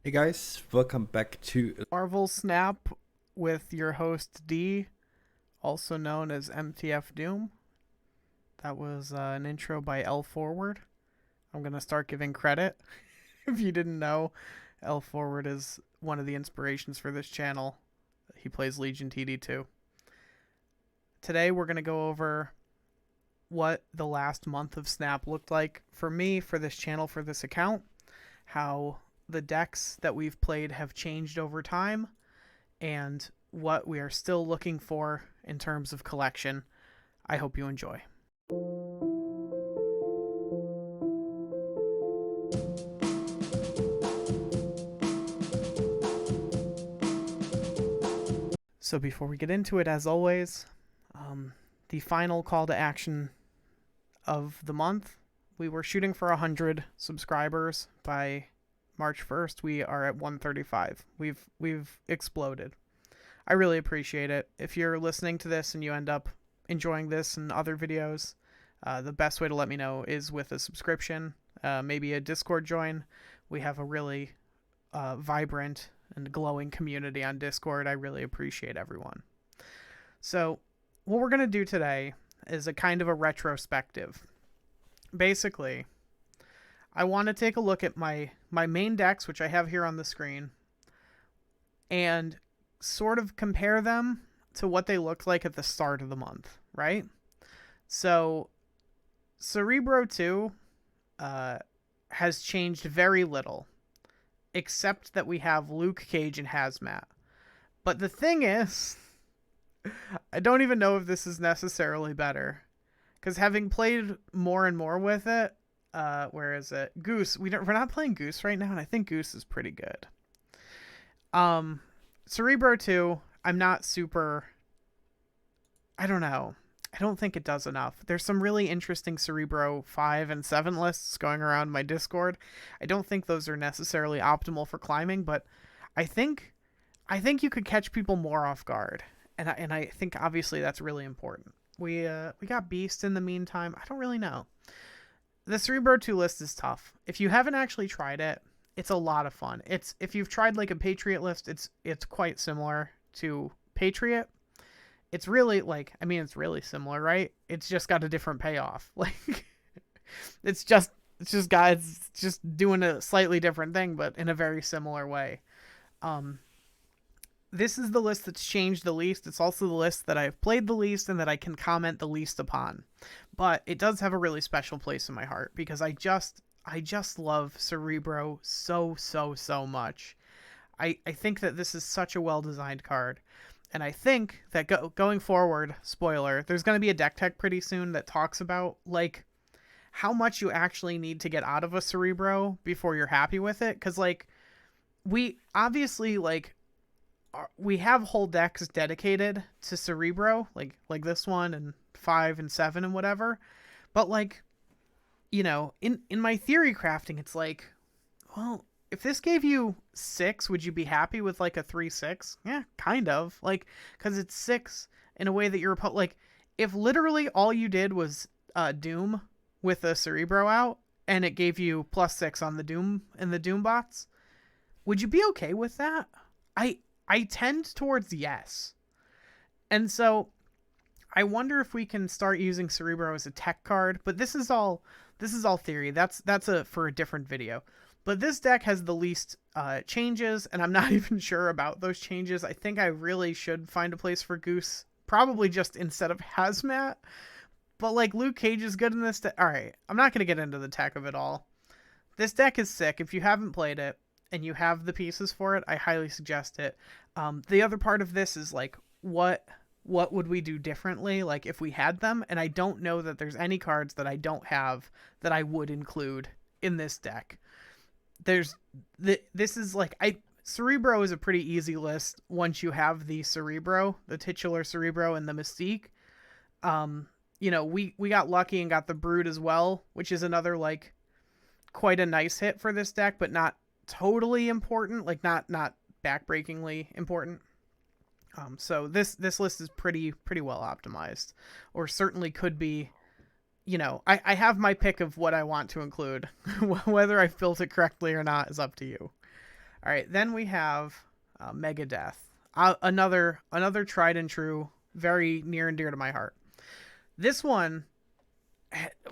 Hey guys, welcome back to Marvel Snap with your host D, also known as MTF Doom. That was an intro by L Forward. I'm going to start giving credit. If you didn't know, L Forward is one of the inspirations for this channel. He plays Legion TD2. Today we're going to go over what the last month of Snap looked like for me, for this channel, for this account, how the decks that we've played have changed over time, and what we are still looking for in terms of collection. I hope you enjoy. So before we get into it, as always, the final call to action of the month. We were shooting for 100 subscribers by March 1st. We are at 135. We've exploded. I really appreciate it. If you're listening to this and you end up enjoying this and other videos, the best way to let me know is with a subscription, maybe a Discord join. We have a really vibrant and glowing community on Discord. I really appreciate everyone. So what we're going to do today is a kind of a retrospective. Basically, I want to take a look at my main decks, which I have here on the screen, and sort of compare them to what they looked like at the start of the month, right? So Cerebro 2 has changed very little, except that we have Luke Cage and Hazmat. But the thing is, I don't even know if this is necessarily better, because having played more and more with it, where is it? Goose. We're not playing Goose right now, and I think Goose is pretty good. Cerebro 2, I'm not super... I don't know. I don't think it does enough. There's some really interesting Cerebro 5 and 7 lists going around my Discord. I don't think those are necessarily optimal for climbing, but I think you could catch people more off guard. And I think obviously that's really important. We got Beast in the meantime. I don't really know. The Cerebro 2 list is tough. If you haven't actually tried it, it's a lot of fun. If you've tried like a Patriot list, it's quite similar to Patriot. It's really it's really similar, right? It's just got a different payoff. Like it's just doing a slightly different thing, but in a very similar way. This is the list that's changed the least. It's also the list that I've played the least and that I can comment the least upon. But it does have a really special place in my heart because I just love Cerebro so much. I think that this is such a well-designed card. And I think that going forward, spoiler, there's going to be a deck tech pretty soon that talks about like how much you actually need to get out of a Cerebro before you're happy with it. Because like we obviously we have whole decks dedicated to Cerebro, like this one and 5 and 7 and whatever. But like, you know, in my theory crafting, it's like, well, if this gave you 6, would you be happy with like a 3/6? Yeah, kind of. Like, because it's 6 in a way that you're like, if literally all you did was Doom with a Cerebro out and it gave you +6 on the Doom and the Doom bots, would you be okay with that? I tend towards yes. And so I wonder if we can start using Cerebro as a tech card, but this is all theory. That's for a different video. But this deck has the least changes, and I'm not even sure about those changes. I think I really should find a place for Goose, probably just instead of Hazmat. But like Luke Cage is good in this deck. All right, I'm not going to get into the tech of it all. This deck is sick. If you haven't played it and you have the pieces for it, I highly suggest it. The other part of this is like, what would we do differently, like if we had them? And I don't know that there's any cards that I don't have that I would include in this deck. This is like, Cerebro is a pretty easy list once you have the Cerebro, the titular Cerebro, and the Mystique. You know, we got lucky and got the Brood as well, which is another like quite a nice hit for this deck, but not totally important, like not backbreakingly important. So this list is pretty well optimized, or certainly could be. You know, I have my pick of what I want to include. Whether I've built it correctly or not is up to you. All right, then we have Mega Death. Another tried and true, very near and dear to my heart. This one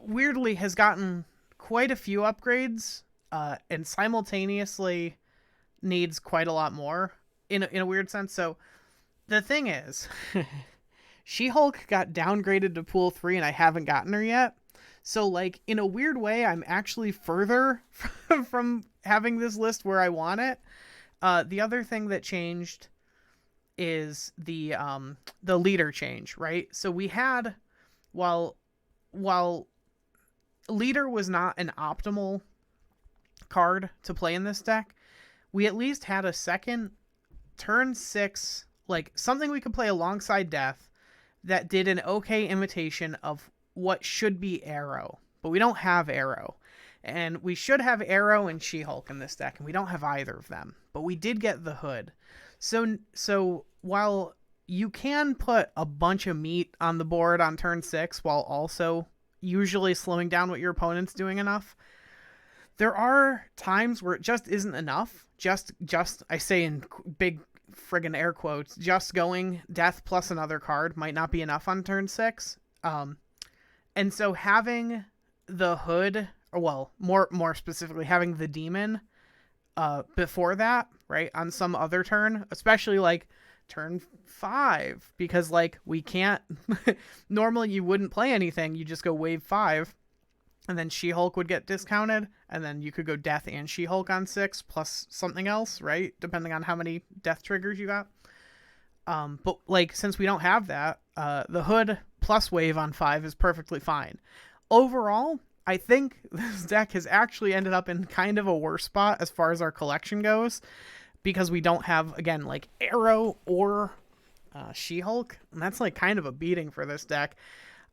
weirdly has gotten quite a few upgrades and simultaneously needs quite a lot more in a weird sense. So the thing is, She-Hulk got downgraded to Pool 3 and I haven't gotten her yet. So, like, in a weird way, I'm actually further from having this list where I want it. The other thing that changed is the leader change, right? So we had, while leader was not an optimal card to play in this deck, we at least had a second turn 6, like something we could play alongside Death that did an okay imitation of what should be Arrow, but we don't have Arrow. And we should have Arrow and She-Hulk in this deck, and we don't have either of them. But we did get the Hood. So while you can put a bunch of meat on the board on turn 6 while also usually slowing down what your opponent's doing enough, there are times where it just isn't enough. Just I say in big friggin' air quotes, just going Death plus another card might not be enough on turn 6. And so having the Hood, or well, more specifically, having the Demon before that, right, on some other turn, especially like turn 5, because like we can't normally you wouldn't play anything, you just go wave 5 and then She-Hulk would get discounted, and then you could go Death and She-Hulk on 6 plus something else, right, depending on how many Death triggers you got. But like, since we don't have that, the Hood plus wave on 5 is perfectly fine. Overall, I think this deck has actually ended up in kind of a worse spot as far as our collection goes, because we don't have, again, like Arrow or She-Hulk, and that's like kind of a beating for this deck.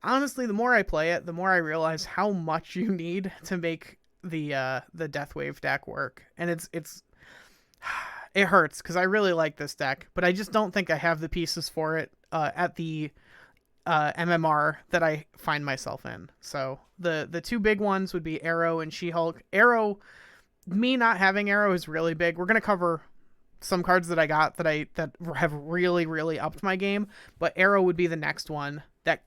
Honestly, the more I play it, the more I realize how much you need to make the DeathWave deck work, and it hurts because I really like this deck, but I just don't think I have the pieces for it at the MMR that I find myself in. So the two big ones would be Arrow and She-Hulk. Arrow, me not having Arrow is really big. We're gonna cover some cards that I got that have really, really upped my game, but Arrow would be the next one that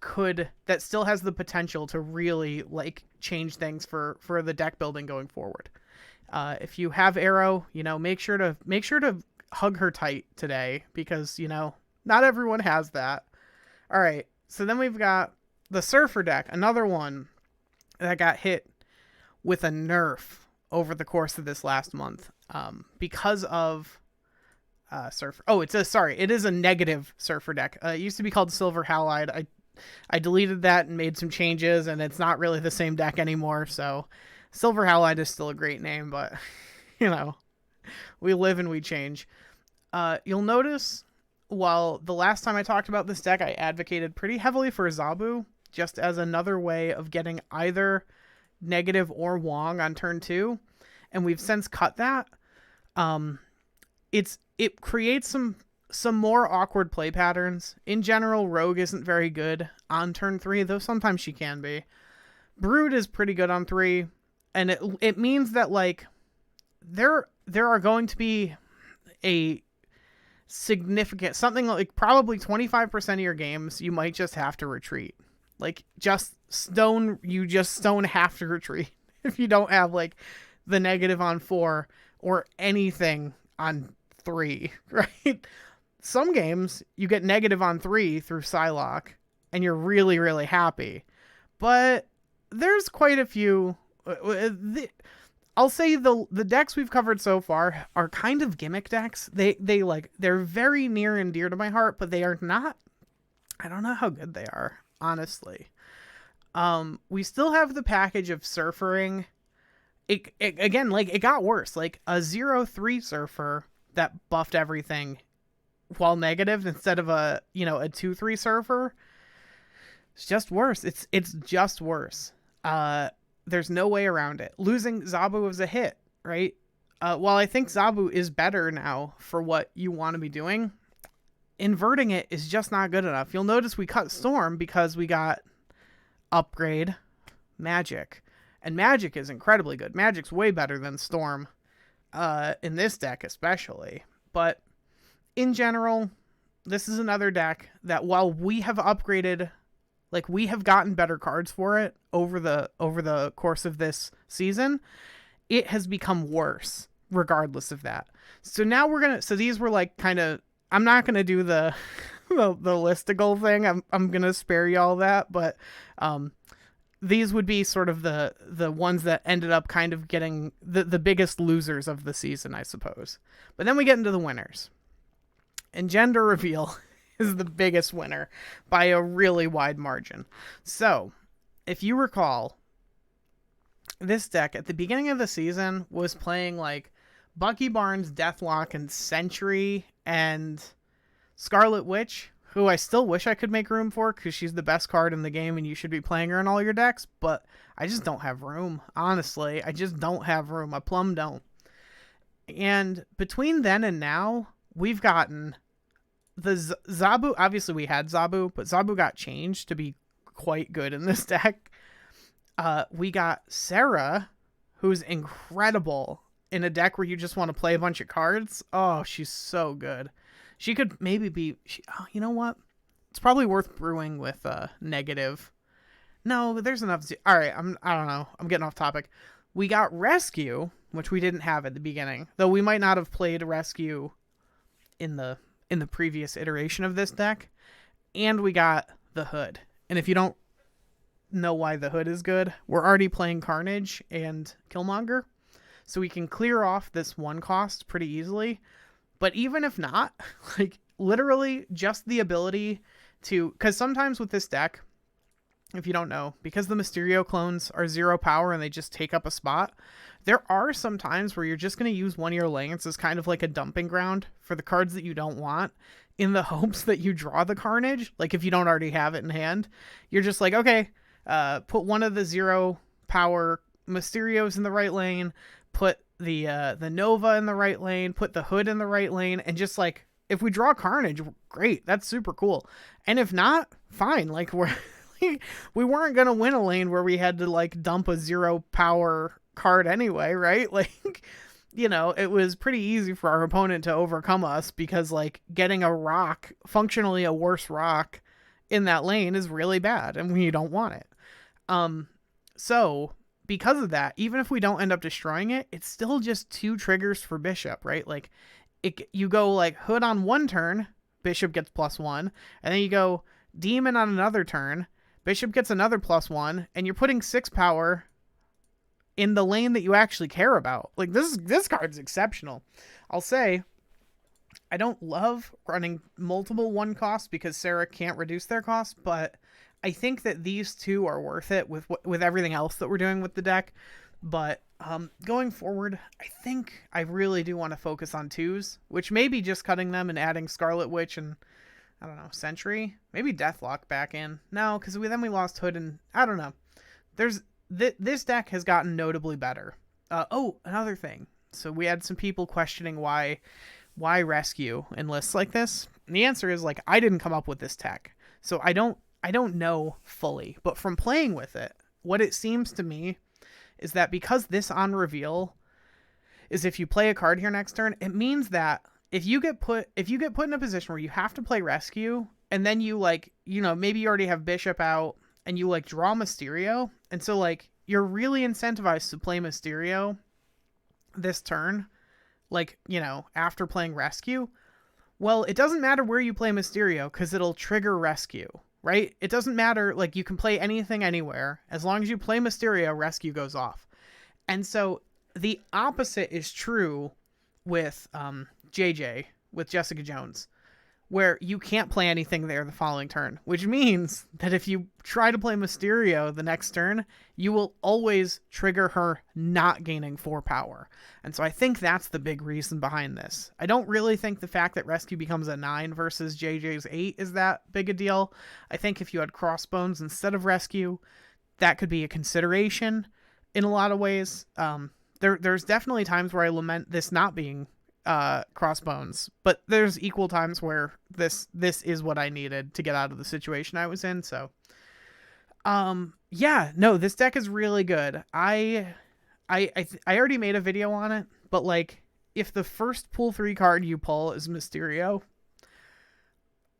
still has the potential to really like change things for the deck building going forward. If you have Arrow, make sure to hug her tight today, because not everyone has that. All right, so then we've got the Surfer deck, another one that got hit with a nerf over the course of this last month because of Surfer. Oh, it is a negative Surfer deck. It used to be called Silver Halide. I deleted that and made some changes, and it's not really the same deck anymore. So Silver Halide is still a great name, but we live and we change. You'll notice, while the last time I talked about this deck, I advocated pretty heavily for Zabu, just as another way of getting either negative or Wong on turn 2, and we've since cut that. It creates some more awkward play patterns. In general, Rogue isn't very good on turn 3, though sometimes she can be. Brood is pretty good on 3, and it means that like there are going to be a significant, something like probably 25% of your games you might just have to retreat. Like you just stone have to retreat if you don't have like the negative on 4 or anything on 3, right? Some games you get negative on 3 through Psylocke and you're really, really happy. But there's quite a few. I'll say the decks we've covered so far are kind of gimmick decks. They're very near and dear to my heart, but they are not. I don't know how good they are, honestly. We still have the package of Surfering. It again, like, it got worse. Like a 0/3 Surfer that buffed everything while negative instead of a 2/3 Surfer. It's just worse. It's just worse. There's no way around it. Losing Zabu was a hit, right? While I think Zabu is better now for what you want to be doing, inverting it is just not good enough. You'll notice we cut Storm because we got upgrade Magic. And Magic is incredibly good. Magic's way better than Storm. in this deck especially. But in general, this is another deck that while we have upgraded, like we have gotten better cards for it over the course of this season, it has become worse regardless of that. So now so these were like kind of, I'm not going to do the listicle thing. I'm going to spare y'all that, but these would be sort of the ones that ended up kind of getting the biggest losers of the season, I suppose. But then we get into the winners. And Gender Reveal is the biggest winner by a really wide margin. So, if you recall, this deck at the beginning of the season was playing like Bucky Barnes, Deathlock, and Sentry, and Scarlet Witch, who I still wish I could make room for because she's the best card in the game and you should be playing her in all your decks, but I just don't have room. Honestly, I just don't have room. I plumb don't. And between then and now, we've gotten the Zabu. Obviously, we had Zabu, but Zabu got changed to be quite good in this deck. We got Sera, who's incredible in a deck where you just want to play a bunch of cards. Oh, she's so good. She could maybe be... you know what? It's probably worth brewing with negative. No, there's enough... All right, I don't know. I'm getting off topic. We got Rescue, which we didn't have at the beginning. Though we might not have played Rescue in the previous iteration of this deck. And we got the Hood. And if you don't know why the Hood is good, we're already playing Carnage and Killmonger. So we can clear off this one cost pretty easily. But even if not, like literally just the ability to, because sometimes with this deck, if you don't know, because the Mysterio clones are 0 power and they just take up a spot, there are some times where you're just going to use one of your lands as kind of like a dumping ground for the cards that you don't want in the hopes that you draw the Carnage. Like if you don't already have it in hand, you're just like, okay, put one of the 0 power Mysterios in the right lane, put the Nova in the right lane, put the Hood in the right lane, and just like, if we draw Carnage, great, that's super cool. And if not, fine, like we weren't gonna win a lane where we had to like dump a 0 power card anyway, right? Like, you know, it was pretty easy for our opponent to overcome us because like getting a rock, functionally a worse rock in that lane is really bad and we don't want it. So because of that, even if we don't end up destroying it, it's still just 2 triggers for Bishop, right? Like, you go like Hood on one turn, Bishop gets +1, and then you go Demon on another turn, Bishop gets another +1, and you're putting 6 power in the lane that you actually care about. Like, this card's exceptional. I'll say, I don't love running multiple 1 costs because Sera can't reduce their costs, but I think that these 2 are worth it with everything else that we're doing with the deck. But going forward, I think I really do want to focus on 2s, which may be just cutting them and adding Scarlet Witch and, I don't know, Sentry. Maybe Deathlock back in. No, because then we lost Hood and, I don't know. This deck has gotten notably better. Another thing. So we had some people questioning why Rescue in lists like this. And the answer is, like, I didn't come up with this tech. So I don't know fully, but from playing with it, what it seems to me is that because this on reveal is if you play a card here next turn, it means that if you get put in a position where you have to play Rescue and then you like, you know, maybe you already have Bishop out and you like draw Mysterio, and so like you're really incentivized to play Mysterio this turn, like, you know, after playing Rescue. Well, it doesn't matter where you play Mysterio because it'll trigger Rescue. Right? It doesn't matter, like, you can play anything anywhere. As long as you play Mysterio, Rescue goes off. And so the opposite is true with JJ, with Jessica Jones, where you can't play anything there the following turn, which means that if you try to play Mysterio the next turn, you will always trigger her not gaining 4 power. And so I think that's the big reason behind this. I don't really think the fact that Rescue becomes a 9 versus JJ's 8 is that big a deal. I think if you had Crossbones instead of Rescue, that could be a consideration in a lot of ways. There's definitely times where I lament this not being Crossbones, but there's equal times where this is what I needed to get out of the situation I was in. So yeah, no, this deck is really good. I already made a video on it, but like if the first pool 3 card you pull is Mysterio,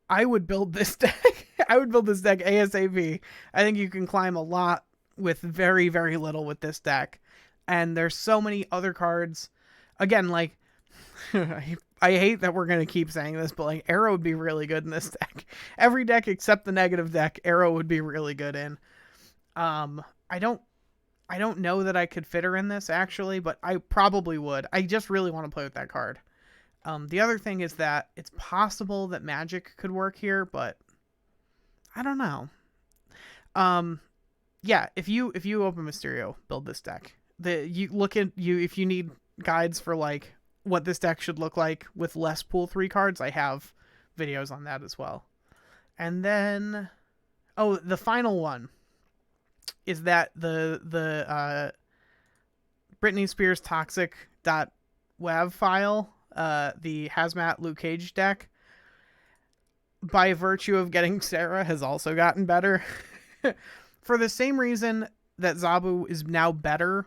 I would build this deck. I would build this deck ASAP. I think you can climb a lot with very, very little with this deck. And there's so many other cards. Again, like, I hate that we're going to keep saying this, but like Arrow would be really good in this deck. Every deck except the negative deck, Arrow would be really good in. I don't know that I could fit her in this actually, but I probably would. I just really want to play with that card. The other thing is that it's possible that Magic could work here, but I don't know. Yeah, if you open Mysterio, build this deck. If you need guides for like what this deck should look like with less pool 3 cards, I have videos on that as well. And then the final one is that the Britney Spears toxic.wav file, the Hazmat Luke Cage deck, by virtue of getting Sera, has also gotten better. For the same reason that Zabu is now better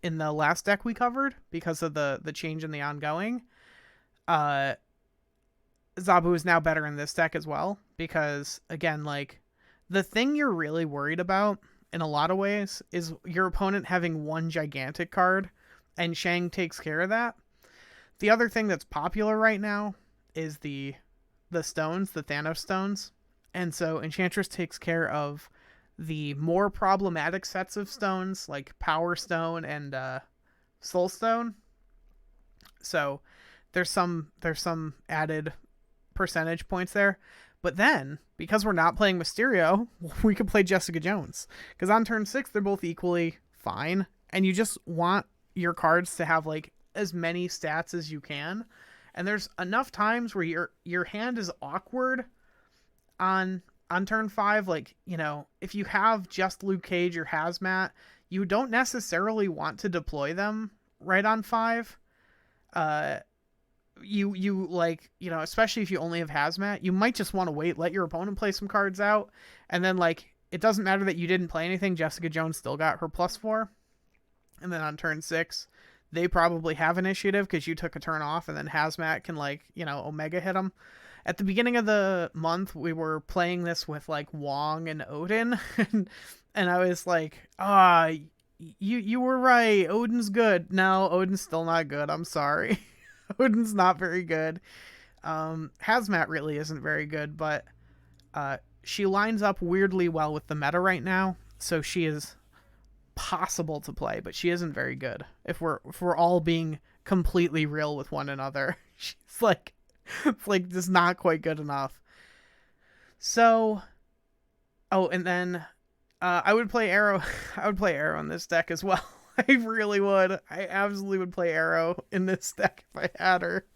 in the last deck we covered, because of the change in the ongoing. Zabu is now better in this deck as well, because, again, like, the thing you're really worried about, in a lot of ways, is your opponent having one gigantic card, and Shang takes care of that. The other thing that's popular right now is the stones, the Thanos stones. And so Enchantress takes care of the more problematic sets of stones, like Power Stone and Soul Stone. So there's some added percentage points there. But then, because we're not playing Mysterio, we could play Jessica Jones. Because on turn 6, they're both equally fine. And you just want your cards to have like as many stats as you can. And there's enough times where your hand is awkward on turn 5. Like, you know, if you have just Luke Cage or Hazmat, you don't necessarily want to deploy them right on 5. You like, you know, especially if you only have Hazmat, you might just want to wait, let your opponent play some cards out, and then like it doesn't matter that you didn't play anything, Jessica Jones still got her +4. And then on turn 6, they probably have initiative because you took a turn off, and then Hazmat can, like, you know, Omega hit them. At the beginning of the month, we were playing this with like Wong and Odin, and I was like, you were right, Odin's good. No, Odin's still not good. I'm sorry. Odin's not very good. Hazmat really isn't very good, but she lines up weirdly well with the meta right now, so she is possible to play, but she isn't very good. If we're all being completely real with one another, she's like, it's like just not quite good enough. So, and then I would play Arrow. I would play Arrow in this deck as well. I really would. I absolutely would play Arrow in this deck if I had her.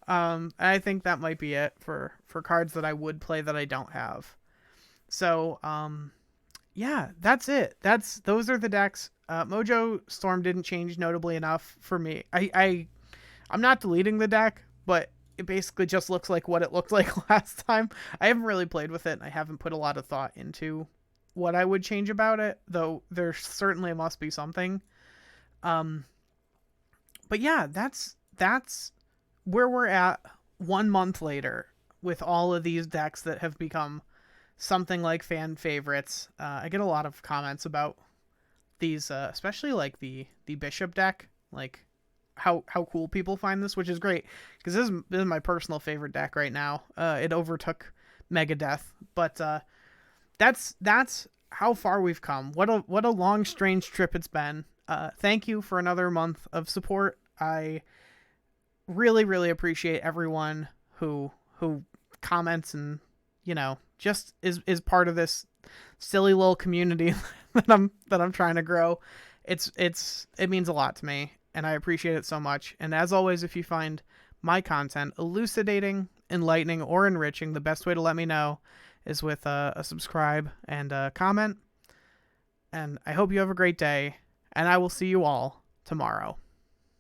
I think that might be it for cards that I would play that I don't have. So, yeah, that's it. Those are the decks. Mojo Storm didn't change notably enough for me. I'm not deleting the deck, but it basically just looks like what it looked like last time. I haven't really played with it, and I haven't put a lot of thought into what I would change about it, though there certainly must be something. But yeah, that's where we're at 1 month later with all of these decks that have become something like fan favorites. I get a lot of comments about these, especially like the Bishop deck, like how cool people find this, which is great because this is my personal favorite deck right now. It overtook Megadeth, but that's how far we've come. What a long, strange trip it's been. Thank you for another month of support. I really, really appreciate everyone who comments and, you know, just is part of this silly little community that I'm trying to grow. It means a lot to me, and I appreciate it so much. And as always, if you find my content elucidating, enlightening, or enriching, the best way to let me know is with a subscribe and a comment. And I hope you have a great day, and I will see you all tomorrow.